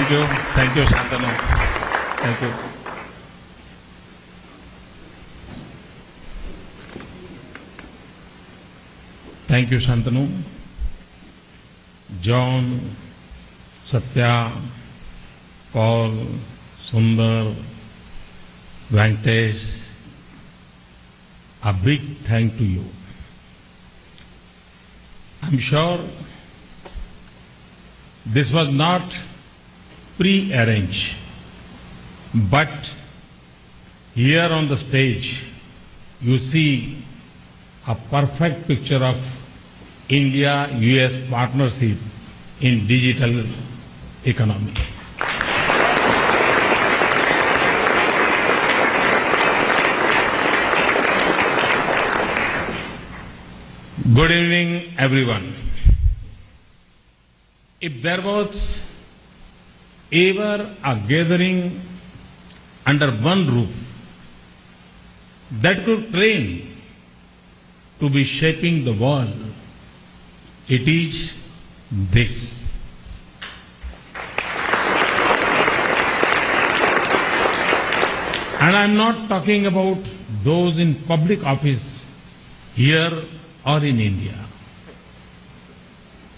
Thank you. Thank you, Shantanu. Thank you. Thank you, Shantanu. John, Satya, Paul, Sundar, Venkatesh, a big thank to you. I'm sure this was not pre-arranged, but here on the stage you see a perfect picture of India-US partnership in digital economy. Good evening, everyone. If there was ever a gathering under one roof that could claim to be shaping the world, it is this. And I'm not talking about those in public office here or in India.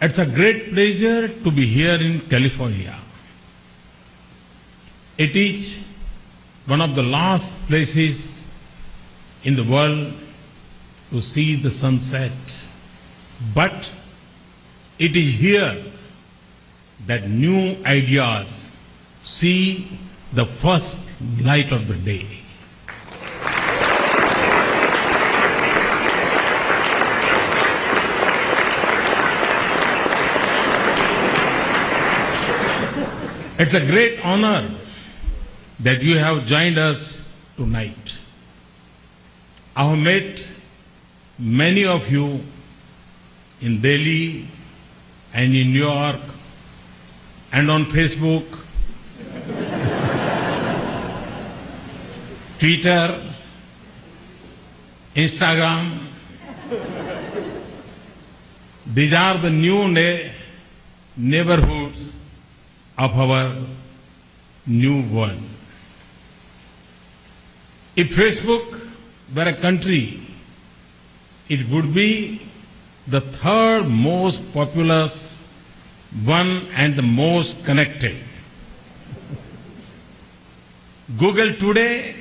It's a great pleasure to be here in California. It is one of the last places in the world to see the sunset. But it is here that new ideas see the first light of the day. It's a great honor that you have joined us tonight. I have met many of you in Delhi and in New York and on Facebook, Twitter, Instagram. These are the new neighborhoods of our new world. If Facebook were a country, it would be the third most populous one and the most connected. Google today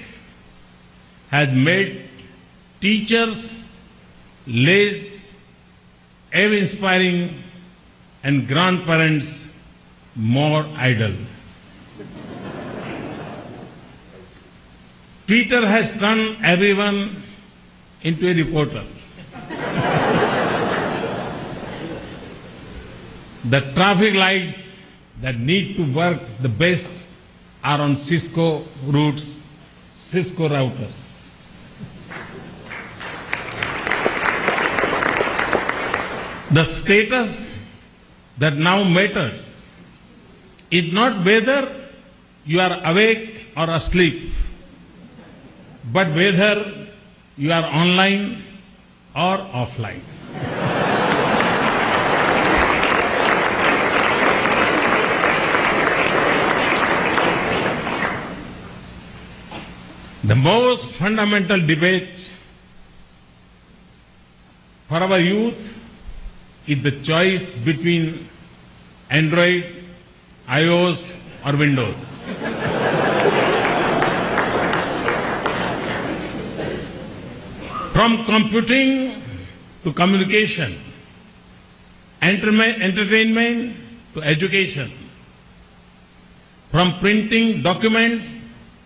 has made teachers less awe-inspiring and grandparents more idle. Twitter has turned everyone into a reporter. The traffic lights that need to work the best are on Cisco routers. The status that now matters is not whether you are awake or asleep, but whether you are online or offline. The most fundamental debate for our youth is the choice between Android, iOS or Windows. From computing to communication, entertainment to education, from printing documents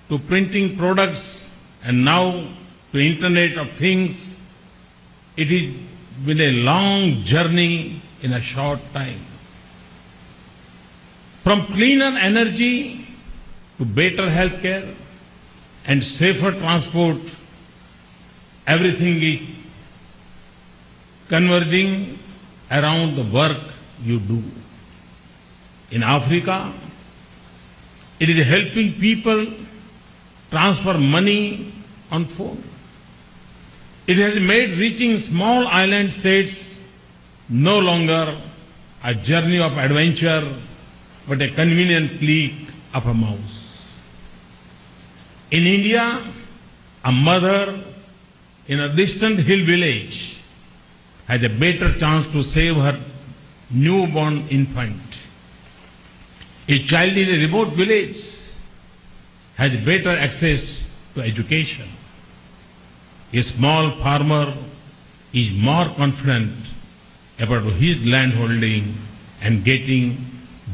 to printing products and now to Internet of Things, it has been a long journey in a short time. From cleaner energy to better healthcare and safer transport, everything is converging around the work you do. In Africa, it is helping people transfer money on phone. It has made reaching small island states no longer a journey of adventure, but a convenient click of a mouse. In India, a mother in a distant hill village has a better chance to save her newborn infant. A child in a remote village has better access to education. A small farmer is more confident about his land holding and getting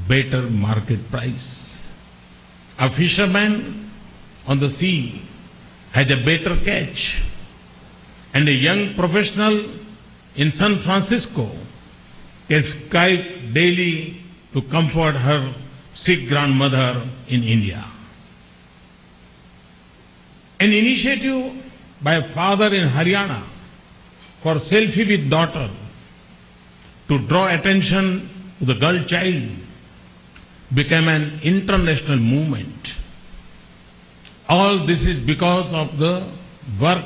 better market price. A fisherman on the sea has a better catch, and a young professional in San Francisco can Skype daily to comfort her sick grandmother in India. An initiative by a father in Haryana for selfie with daughter to draw attention to the girl child became an international movement. All this is because of the work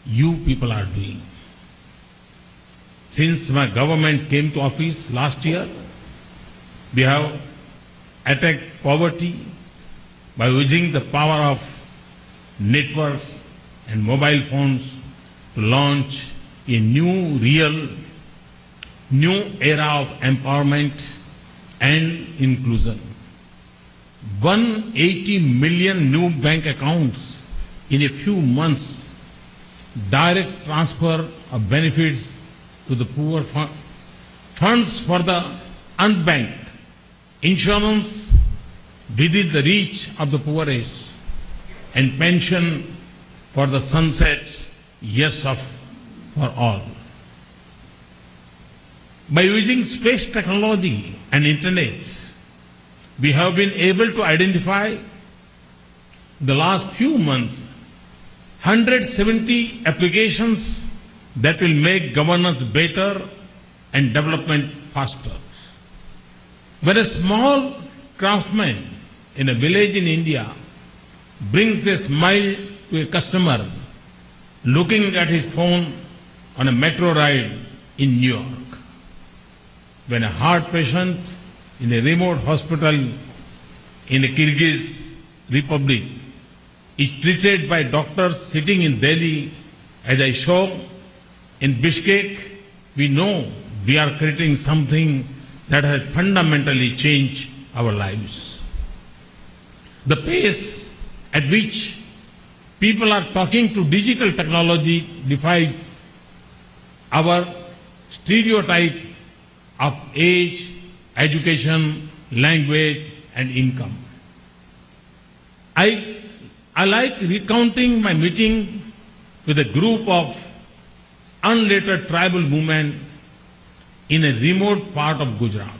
you people are doing. Since my government came to office last year, we have attacked poverty by using the power of networks and mobile phones to launch a new era of empowerment and inclusion. 180 million new bank accounts in a few months, direct transfer of benefits to the poor, funds for the unbanked, insurance within the reach of the poorest, and pension for the sunset yes for all. By using space technology and internet, we have been able to identify the last few months 170 applications that will make governance better and development faster. When a small craftsman in a village in India brings a smile to a customer looking at his phone on a metro ride in New York, when a heart patient in a remote hospital in the Kyrgyz Republic is treated by doctors sitting in Delhi, as I show in Bishkek, we know we are creating something that has fundamentally changed our lives. The pace at which people are talking to digital technology defies our stereotype of age, education, language, and income. I like recounting my meeting with a group of unlettered tribal women in a remote part of Gujarat.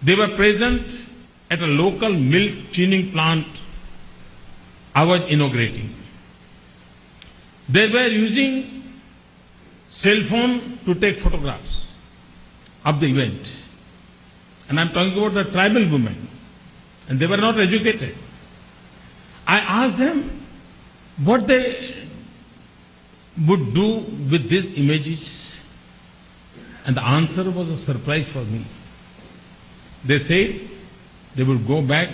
They were present at a local milk chinning plant I was inaugurating. They were using cell phone to take photographs of the event. And I'm talking about the tribal women. And they were not educated. I asked them what they would do with these images. And the answer was a surprise for me. They said they would go back,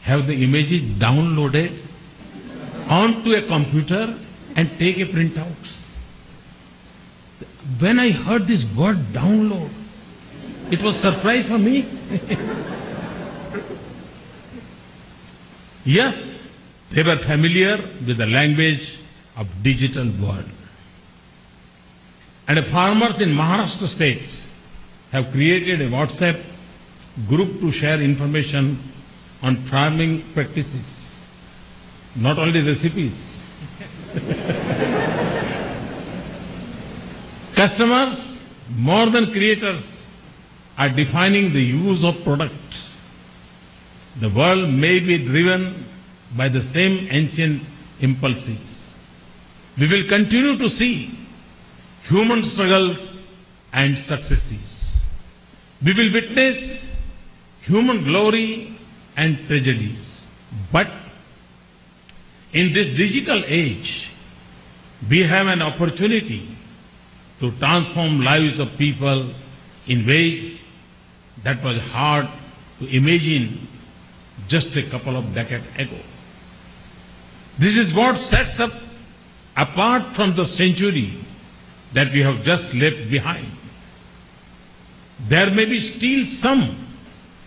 have the images downloaded onto a computer and take a printouts. When I heard this word download, it was a surprise for me. Yes, they were familiar with the language of digital world. And farmers in Maharashtra state have created a WhatsApp group to share information on farming practices, not only recipes. Customers, more than creators, are defining the use of product. The world may be driven by the same ancient impulses. We will continue to see human struggles and successes. We will witness human glory and tragedies. But in this digital age, we have an opportunity to transform lives of people in ways that was hard to imagine just a couple of decades ago. This is what sets us apart from the century that we have just left behind. There may be still some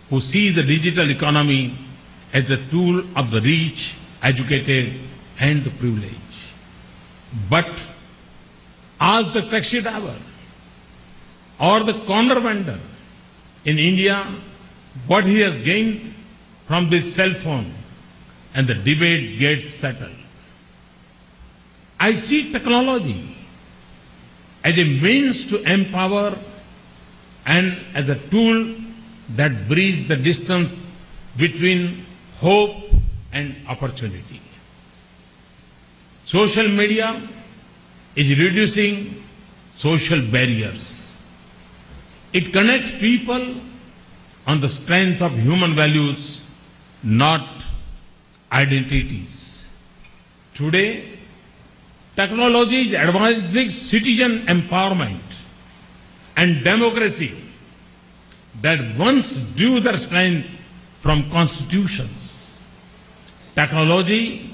who see the digital economy as the tool of the rich, educated, and the privileged. But ask the taxi driver or the corner vendor in India what he has gained from this cell phone, and the debate gets settled. I see technology as a means to empower and as a tool that bridges the distance between hope and opportunity. Social media is reducing social barriers. It connects people on the strength of human values, not identities. Today, technology is advancing citizen empowerment and democracy that once drew their strength from constitutions. Technology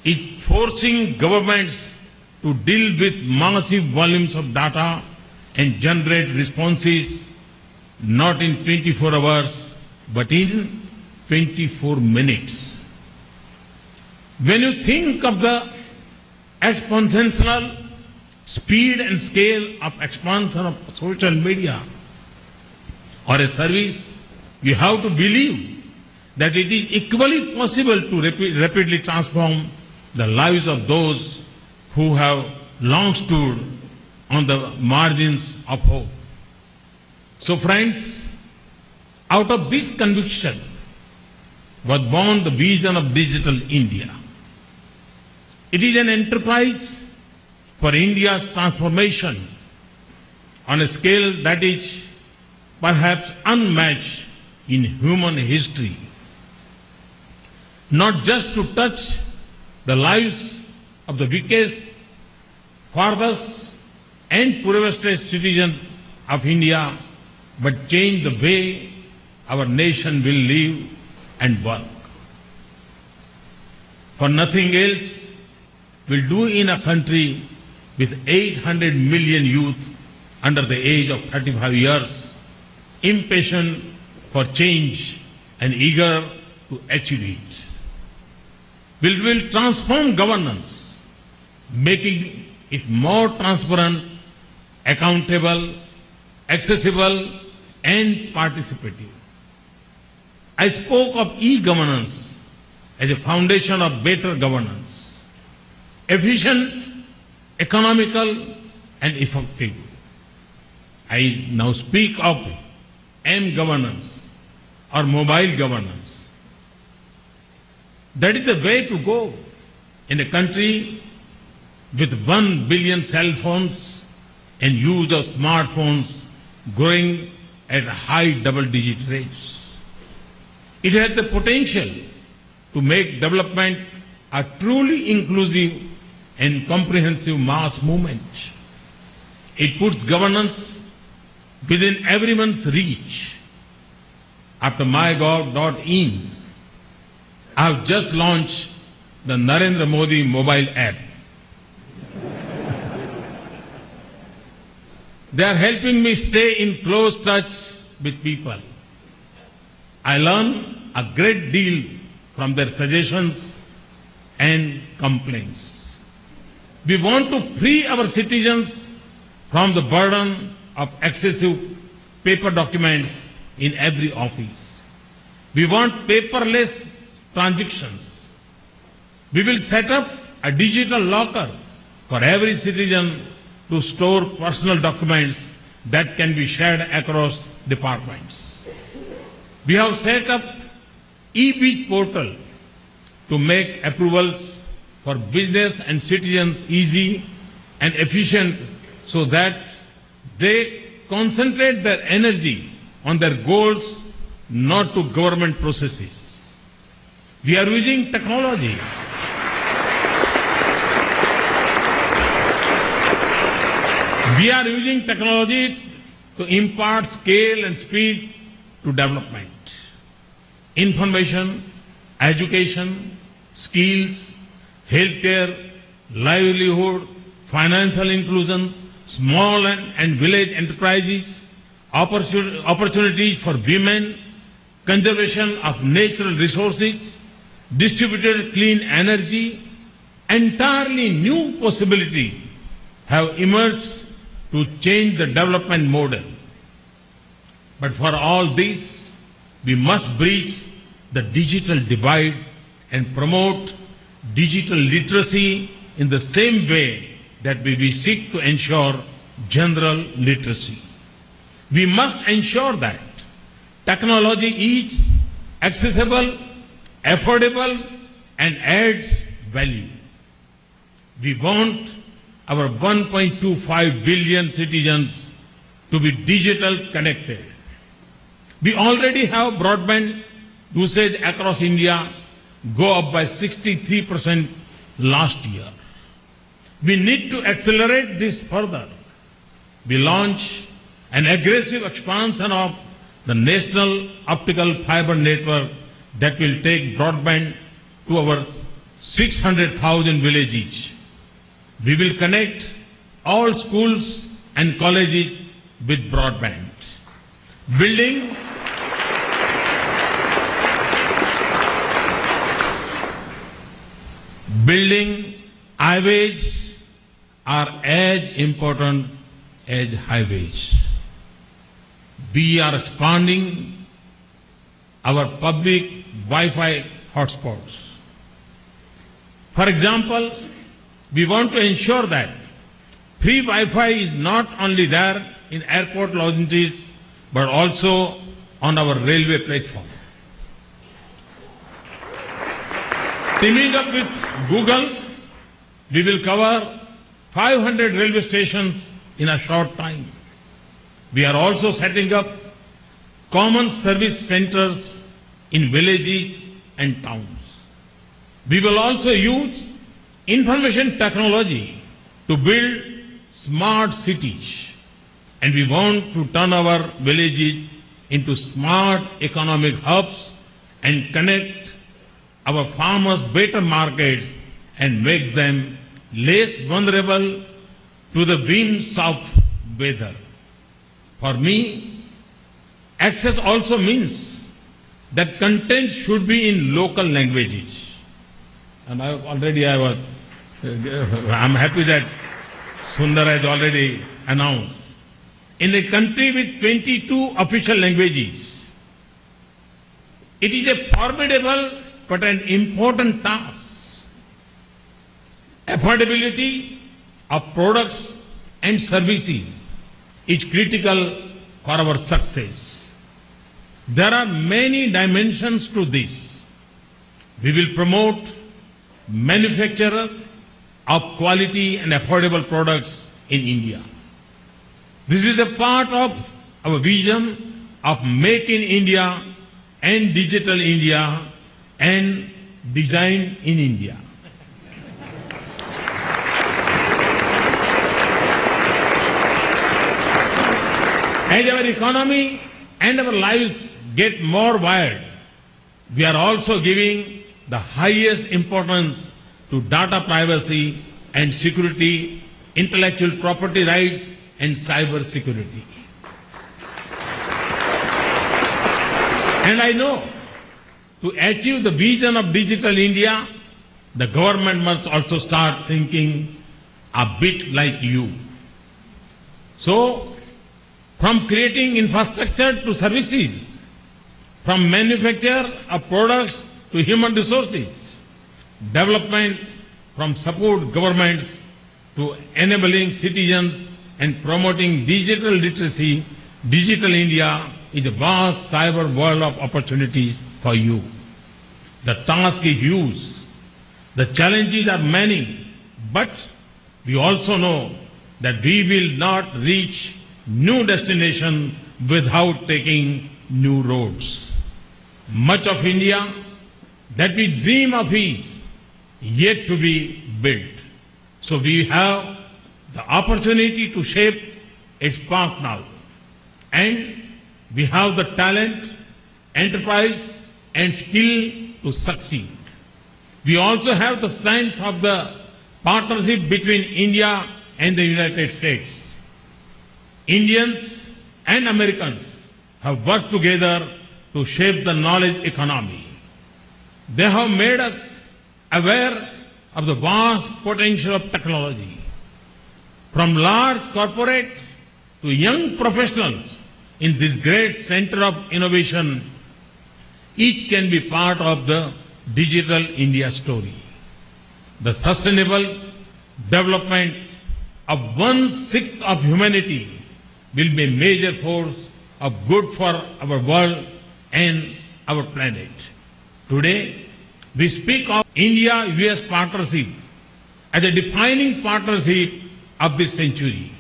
is forcing governments to deal with massive volumes of data and generate responses not in 24 hours but in 24 minutes. When you think of the exponential speed and scale of expansion of social media or a service, you have to believe that it is equally possible to rapidly transform the lives of those who have long stood on the margins of hope. So friends, out of this conviction was born the vision of Digital India. It is an enterprise for India's transformation on a scale that is perhaps unmatched in human history. Not just to touch the lives of the weakest, farthest and poorest citizens of India, but change the way our nation will live and work. For nothing else will do in a country with 800 million youth under the age of 35 years, impatient for change and eager to achieve it. We will transform governance, making it more transparent, accountable, accessible, and participative. I spoke of e-governance as a foundation of better governance, efficient, economical, and effective. I now speak of m-governance or mobile governance. That is the way to go in a country with 1 billion cell phones and use of smartphones growing at high double-digit rates. It has the potential to make development a truly inclusive and comprehensive mass movement. It puts governance within everyone's reach. After mygov.in, I have just launched the Narendra Modi mobile app. They are helping me stay in close touch with people. I learn a great deal from their suggestions and complaints. We want to free our citizens from the burden of excessive paper documents in every office. We want paperless transactions. We will set up a digital locker for every citizen to store personal documents that can be shared across departments. We have set up e-beach portal to make approvals for business and citizens easy and efficient so that they concentrate their energy on their goals, not to government processes. We are using technology. We are using technology to impart scale and speed to development. Information, education, skills, healthcare, livelihood, financial inclusion, small and village enterprises, opportunities for women, conservation of natural resources, distributed clean energy, entirely new possibilities have emerged to change the development model. But for all this, we must bridge the digital divide and promote digital literacy in the same way that we seek to ensure general literacy. We must ensure that technology is accessible, affordable, and adds value. We want our 1.25 billion citizens to be digital connected. We already have broadband usage across India go up by 63% last year. We need to accelerate this further. We launch an aggressive expansion of the national optical fiber network that will take broadband to our 600,000 villages. We will connect all schools and colleges with broadband. Building highways are as important as highways. We are expanding our public Wi-Fi hotspots. For example, we want to ensure that free Wi-Fi is not only there in airport lounges, but also on our railway platform. Teaming up with Google, we will cover 500 railway stations in a short time. We are also setting up common service centers in villages and towns. We will also use information technology to build smart cities. And we want to turn our villages into smart economic hubs and connect our farmers better markets and make them less vulnerable to the winds of weather. For me, access also means that content should be in local languages. And I'm happy that Sundar has already announced. In a country with 22 official languages, it is a formidable but an important task. Affordability of products and services is critical for our success. There are many dimensions to this. We will promote manufacture of quality and affordable products in India. This is a part of our vision of Make in India and Digital India and Design in India. As our economy and our lives get more wired, we are also giving the highest importance to data privacy and security, intellectual property rights, and cyber security. And I know to achieve the vision of Digital India, the government must also start thinking a bit like you. So, from creating infrastructure to services, from manufacture of products to human resources, development from support governments to enabling citizens and promoting digital literacy, Digital India is a vast cyber world of opportunities for you. The task is huge. The challenges are many, but we also know that we will not reach new destination without taking new roads. Much of India that we dream of is yet to be built. So we have the opportunity to shape its path now. And We have the talent, enterprise, and skill to succeed. We also have the strength of the partnership between India and the United States. Indians and Americans have worked together to shape the knowledge economy. They have made us aware of the vast potential of technology. From large corporate to young professionals in this great center of innovation, each can be part of the Digital India story. The sustainable development of 1/6 of humanity will be a major force of good for our world and our planet. Today, we speak of India-US partnership as a defining partnership of this century.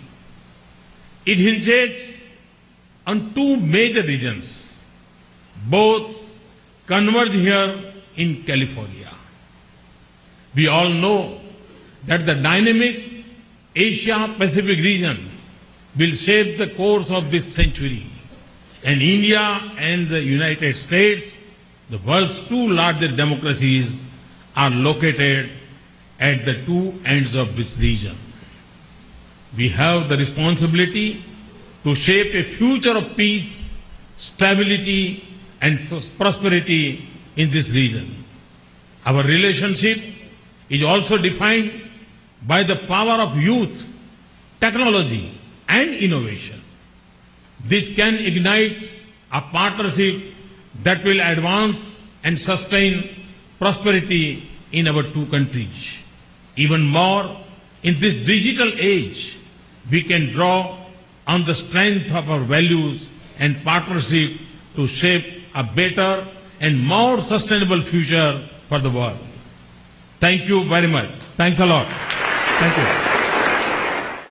It hinges on two major regions. Both converge here in California. We all know that the dynamic Asia-Pacific region will shape the course of this century. And India and the United States, the world's two largest democracies, are located at the two ends of this region. We have the responsibility to shape a future of peace, stability, and prosperity in this region. Our relationship is also defined by the power of youth, technology, and innovation. This can ignite a partnership that will advance and sustain prosperity in our two countries. Even more, in this digital age, we can draw on the strength of our values and partnership to shape a better and more sustainable future for the world. Thank you very much. Thanks a lot. Thank you.